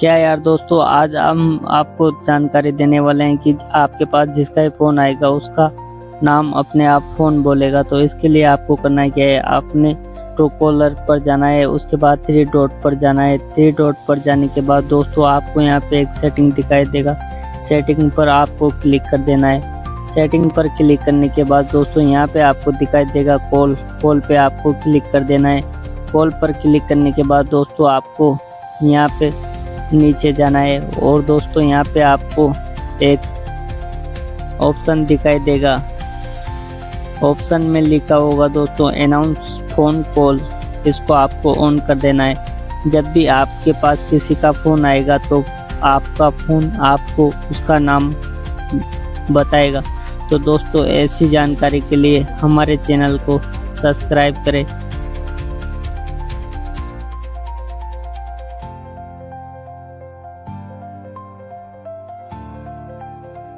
क्या यार दोस्तों, आज हम आपको जानकारी देने वाले हैं कि आपके पास जिसका भी फ़ोन आएगा उसका नाम अपने आप फ़ोन बोलेगा। तो इसके लिए आपको करना क्या है, आपने ट्रू कॉलर पर जाना है, उसके बाद 3 डॉट पर जाना है। 3 डॉट पर जाने के बाद दोस्तों आपको यहाँ पे एक सेटिंग दिखाई देगा, सेटिंग पर आपको क्लिक कर देना है। सेटिंग पर क्लिक करने के बाद दोस्तों यहाँ पे आपको दिखाई देगा कॉल पे आपको क्लिक कर देना है। कॉल पर क्लिक करने के बाद दोस्तों आपको यहाँ पे नीचे जाना है और दोस्तों यहाँ पे आपको एक ऑप्शन दिखाई देगा। ऑप्शन में लिखा होगा दोस्तों अनाउंस फोन कॉल, इसको आपको ऑन कर देना है। जब भी आपके पास किसी का फ़ोन आएगा तो आपका फ़ोन आपको उसका नाम बताएगा। तो दोस्तों ऐसी जानकारी के लिए हमारे चैनल को सब्सक्राइब करें।